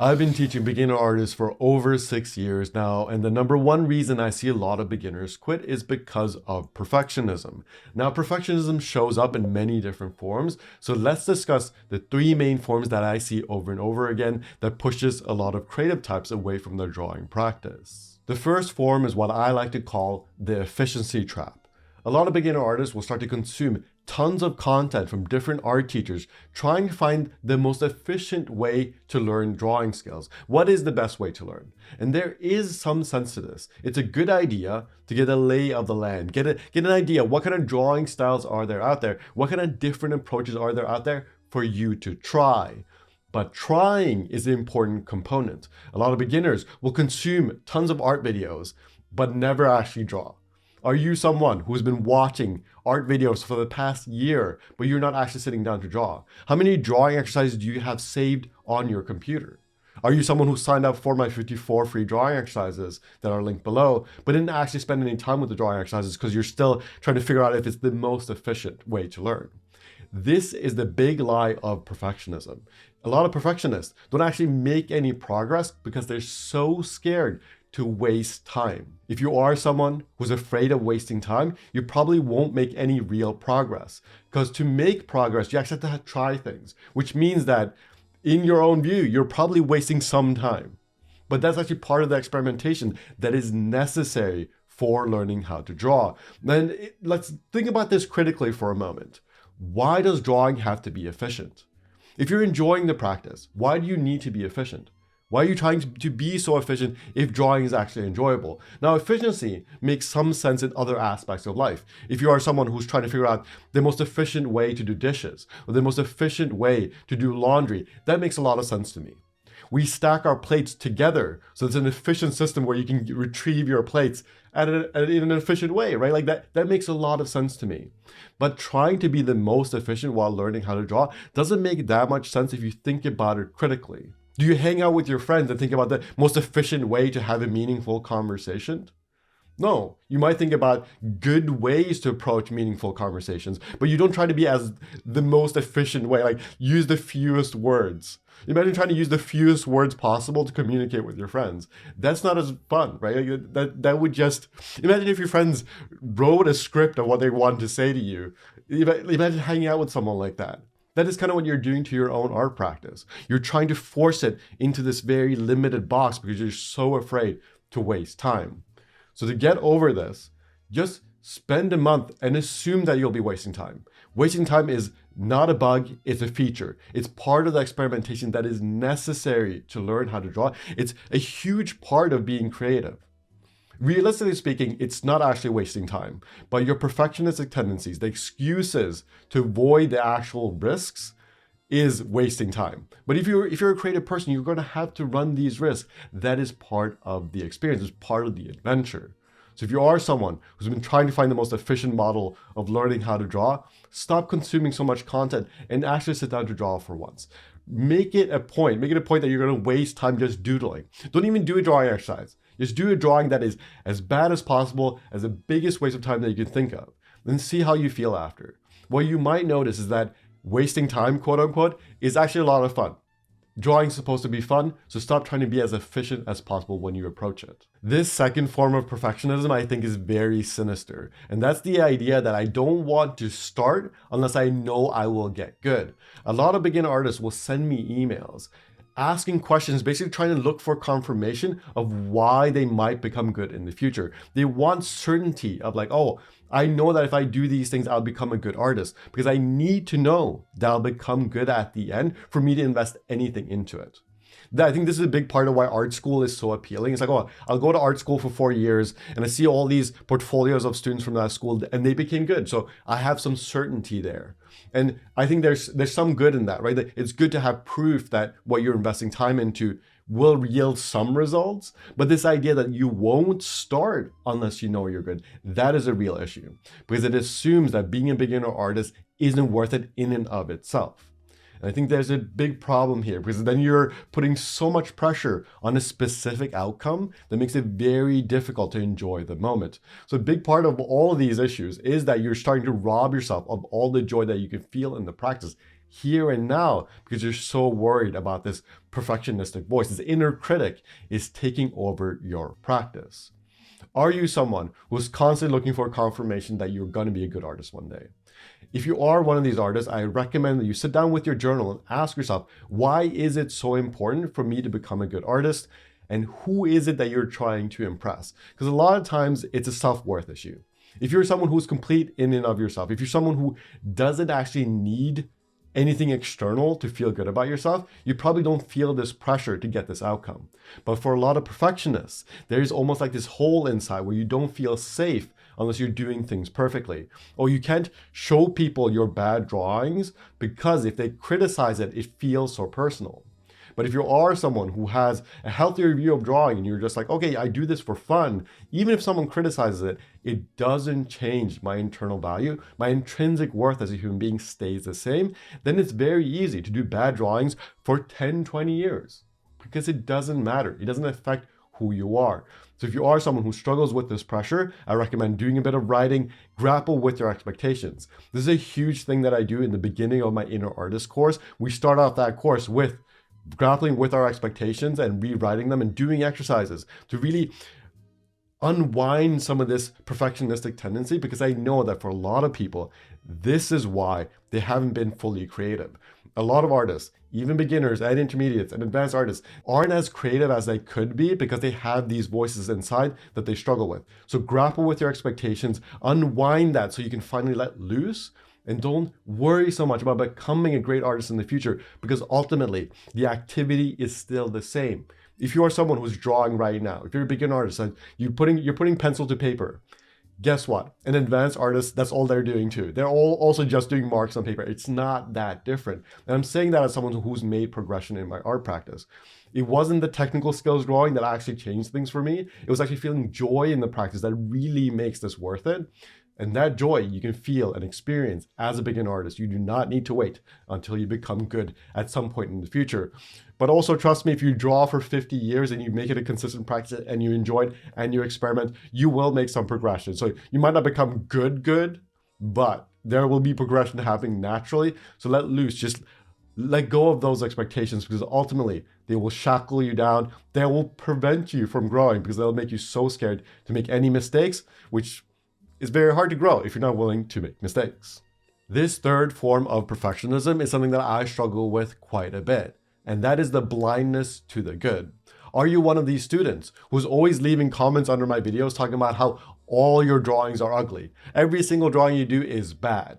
I've been teaching beginner artists for over 6 years now, and the number one reason I see a lot of beginners quit is because of perfectionism. Now, perfectionism shows up in many different forms, so let's discuss the three main forms that I see over and over again that pushes a lot of creative types away from their drawing practice. The first form is what I like to call the efficiency trap. A lot of beginner artists will start to consume tons of content from different art teachers, trying to find the most efficient way to learn drawing skills. What is the best way to learn? And there is some sense to this. It's a good idea to get a lay of the land, get an idea. What kind of drawing styles are there out there? What kind of different approaches are there out there for you to try? But trying is the important component. A lot of beginners will consume tons of art videos, but never actually draw. Are you someone who's been watching art videos for the past year, but you're not actually sitting down to draw? How many drawing exercises do you have saved on your computer? Are you someone who signed up for my 54 free drawing exercises that are linked below, but didn't actually spend any time with the drawing exercises because you're still trying to figure out if it's the most efficient way to learn? This is the big lie of perfectionism. A lot of perfectionists don't actually make any progress because they're so scared to waste time. If you are someone who's afraid of wasting time, you probably won't make any real progress. Because to make progress, you actually have to try things, which means that in your own view, you're probably wasting some time. But that's actually part of the experimentation that is necessary for learning how to draw. Then let's think about this critically for a moment. Why does drawing have to be efficient? If you're enjoying the practice, why do you need to be efficient? Why are you trying to be so efficient if drawing is actually enjoyable? Now, efficiency makes some sense in other aspects of life. If you are someone who's trying to figure out the most efficient way to do dishes or the most efficient way to do laundry, that makes a lot of sense to me. We stack our plates together, so it's an efficient system where you can retrieve your plates in an efficient way, right? Like that makes a lot of sense to me. But trying to be the most efficient while learning how to draw doesn't make that much sense if you think about it critically. Do you hang out with your friends and think about the most efficient way to have a meaningful conversation? No, you might think about good ways to approach meaningful conversations, but you don't try to be as the most efficient way, like use the fewest words. Imagine trying to use the fewest words possible to communicate with your friends. That's not as fun, right? Like that would just, imagine if your friends wrote a script of what they want to say to you. Imagine hanging out with someone like that. That is kind of what you're doing to your own art practice. You're trying to force it into this very limited box because you're so afraid to waste time. So to get over this, just spend a month and assume that you'll be wasting time. Wasting time is not a bug, it's a feature. It's part of the experimentation that is necessary to learn how to draw. It's a huge part of being creative. Realistically speaking, it's not actually wasting time, but your perfectionistic tendencies, the excuses to avoid the actual risks, is wasting time. But if you're a creative person, you're going to have to run these risks. That is part of the experience, it's part of the adventure. So if you are someone who's been trying to find the most efficient model of learning how to draw, stop consuming so much content and actually sit down to draw for once. Make it a point that you're going to waste time just doodling. Don't even do a drawing exercise. Just do a drawing that is as bad as possible, as the biggest waste of time that you can think of. Then see how you feel after. What you might notice is that wasting time, quote unquote, is actually a lot of fun. Drawing's supposed to be fun, so stop trying to be as efficient as possible when you approach it. This second form of perfectionism I think is very sinister, and that's the idea that I don't want to start unless I know I will get good. A lot of beginner artists will send me emails asking questions, basically trying to look for confirmation of why they might become good in the future. They want certainty of like, oh, I know that if I do these things, I'll become a good artist because I need to know that I'll become good at the end for me to invest anything into it. I think this is a big part of why art school is so appealing. It's like, oh, I'll go to art school for 4 years and I see all these portfolios of students from that school and they became good. So I have some certainty there. And I think there's some good in that, right? It's good to have proof that what you're investing time into will yield some results, but this idea that you won't start unless you know you're good, that is a real issue because it assumes that being a beginner artist isn't worth it in and of itself. And I think there's a big problem here because then you're putting so much pressure on a specific outcome that makes it very difficult to enjoy the moment. So a big part of all of these issues is that you're starting to rob yourself of all the joy that you can feel in the practice. here and now because you're so worried about this perfectionistic voice. This inner critic is taking over your practice. Are you someone who's constantly looking for confirmation that you're going to be a good artist one day? If you are one of these artists, I recommend that you sit down with your journal and ask yourself, why is it so important for me to become a good artist? And who is it that you're trying to impress? Because a lot of times it's a self-worth issue. If you're someone who's complete in and of yourself, if you're someone who doesn't actually need anything external to feel good about yourself, you probably don't feel this pressure to get this outcome. But for a lot of perfectionists, there's almost like this hole inside where you don't feel safe unless you're doing things perfectly. Or you can't show people your bad drawings because if they criticize it, it feels so personal. But if you are someone who has a healthier view of drawing and you're just like, okay, I do this for fun, even if someone criticizes it, it doesn't change my internal value. My intrinsic worth as a human being stays the same. Then it's very easy to do bad drawings for 10, 20 years because it doesn't matter. It doesn't affect who you are. So if you are someone who struggles with this pressure, I recommend doing a bit of writing, grapple with your expectations. This is a huge thing that I do in the beginning of my inner artist course. We start off that course with grappling with our expectations and rewriting them and doing exercises to really unwind some of this perfectionistic tendency, because I know that for a lot of people, this is why they haven't been fully creative. A lot of artists, even beginners and intermediates and advanced artists, aren't as creative as they could be because they have these voices inside that they struggle with. So grapple with your expectations, unwind that so you can finally let loose. And don't worry so much about becoming a great artist in the future, because ultimately the activity is still the same. If you are someone who's drawing right now, if you're a beginner artist and you're putting pencil to paper, guess what? An advanced artist, that's all they're doing too. They're all also just doing marks on paper. It's not that different. And I'm saying that as someone who's made progression in my art practice. It wasn't the technical skills drawing that actually changed things for me. It was actually feeling joy in the practice that really makes this worth it. And that joy you can feel and experience as a beginner artist. You do not need to wait until you become good at some point in the future. But also trust me, if you draw for 50 years and you make it a consistent practice and you enjoy it and you experiment, you will make some progression. So you might not become good, but there will be progression happening naturally. So let loose, just let go of those expectations, because ultimately they will shackle you down. They will prevent you from growing because they'll make you so scared to make any mistakes, which is very hard to grow if you're not willing to make mistakes. This third form of perfectionism is something that I struggle with quite a bit, and that is the blindness to the good. Are you one of these students who's always leaving comments under my videos talking about how all your drawings are ugly? Every single drawing you do is bad.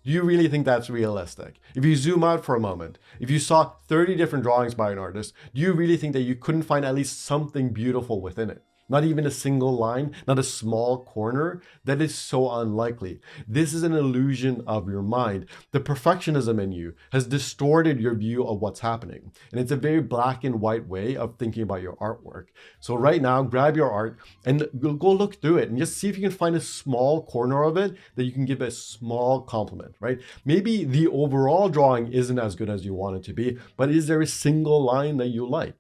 Do you really think that's realistic? If you zoom out for a moment, if you saw 30 different drawings by an artist, do you really think that you couldn't find at least something beautiful within it? Not even a single line, not a small corner. That is so unlikely. This is an illusion of your mind. The perfectionism in you has distorted your view of what's happening. And it's a very black and white way of thinking about your artwork. So right now, grab your art and go look through it and just see if you can find a small corner of it that you can give a small compliment, right? Maybe the overall drawing isn't as good as you want it to be, but is there a single line that you like?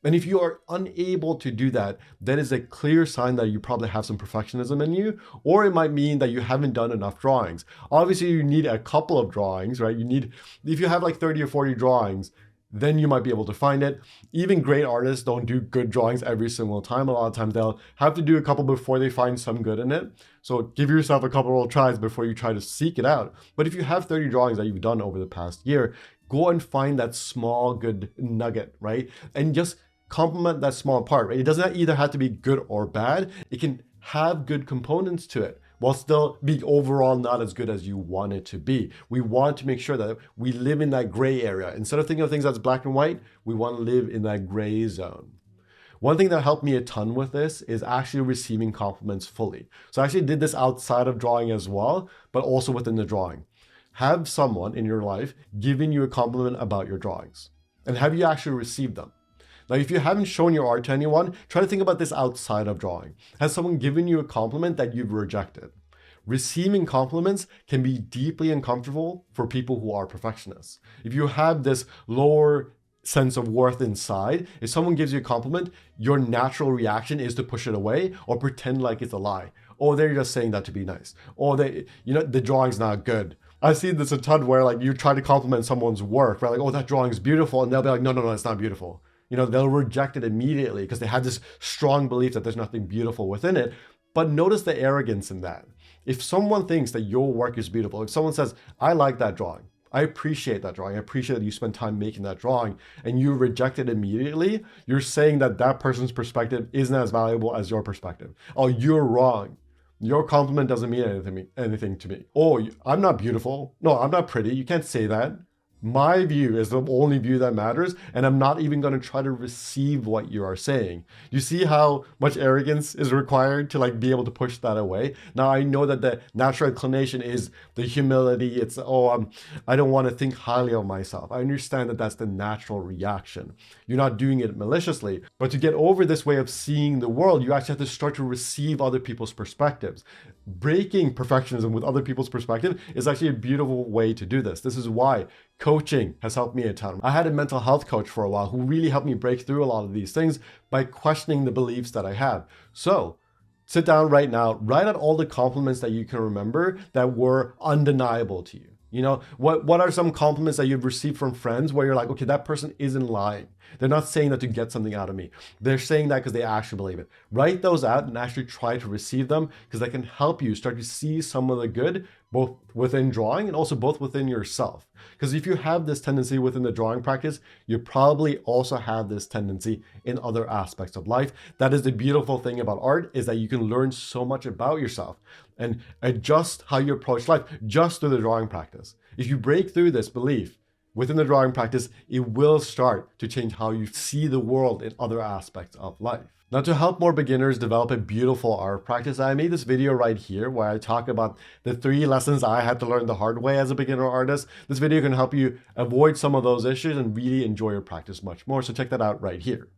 And if you are unable to do that, that is a clear sign that you probably have some perfectionism in you, or it might mean that you haven't done enough drawings. Obviously, you need a couple of drawings, right? If you have like 30 or 40 drawings, then you might be able to find it. Even great artists don't do good drawings every single time. A lot of times they'll have to do a couple before they find some good in it. So give yourself a couple of tries before you try to seek it out. But if you have 30 drawings that you've done over the past year, go and find that small good nugget, right? And just complement that small part, right? It doesn't either have to be good or bad. It can have good components to it while still being overall not as good as you want it to be. We want to make sure that we live in that gray area. Instead of thinking of things as black and white, we want to live in that gray zone. One thing that helped me a ton with this is actually receiving compliments fully. So I actually did this outside of drawing as well, but also within the drawing. Have someone in your life giving you a compliment about your drawings. And have you actually received them? Now, if you haven't shown your art to anyone, try to think about this outside of drawing. Has someone given you a compliment that you've rejected? Receiving compliments can be deeply uncomfortable for people who are perfectionists. If you have this lower sense of worth inside, if someone gives you a compliment, your natural reaction is to push it away or pretend like it's a lie. Or they're just saying that to be nice. Or the drawing's not good. I've seen this a ton where like you try to compliment someone's work, right? Like, oh, that drawing is beautiful. And they'll be like, no, no, no, it's not beautiful. You know, they'll reject it immediately because they have this strong belief that there's nothing beautiful within it. But notice the arrogance in that. If someone thinks that your work is beautiful, if someone says, I like that drawing, I appreciate that drawing, I appreciate that you spent time making that drawing, and you reject it immediately, you're saying that that person's perspective isn't as valuable as your perspective. Oh, you're wrong. Your compliment doesn't mean anything to me. Oh, I'm not beautiful. No, I'm not pretty. You can't say that. My view is the only view that matters, and I'm not even going to try to receive what you are saying. You see how much arrogance is required to like be able to push that away? Now I know that the natural inclination is the humility. It's, I don't want to think highly of myself. I understand that that's the natural reaction. You're not doing it maliciously, but to get over this way of seeing the world, you actually have to start to receive other people's perspectives. Breaking perfectionism with other people's perspective is actually a beautiful way to do this. This is why coaching has helped me a ton. I had a mental health coach for a while who really helped me break through a lot of these things by questioning the beliefs that I have. So sit down right now, write out all the compliments that you can remember that were undeniable to you. You know, what are some compliments that you've received from friends where you're like, okay, that person isn't lying. They're not saying that to get something out of me. They're saying that because they actually believe it. Write those out and actually try to receive them because that can help you start to see some of the good, both within drawing and also both within yourself. Because if you have this tendency within the drawing practice, you probably also have this tendency in other aspects of life. That is the beautiful thing about art, is that you can learn so much about yourself and adjust how you approach life just through the drawing practice. If you break through this belief within the drawing practice, it will start to change how you see the world in other aspects of life. Now, to help more beginners develop a beautiful art practice, I made this video right here where I talk about the 3 lessons I had to learn the hard way as a beginner artist. This video can help you avoid some of those issues and really enjoy your practice much more. So check that out right here.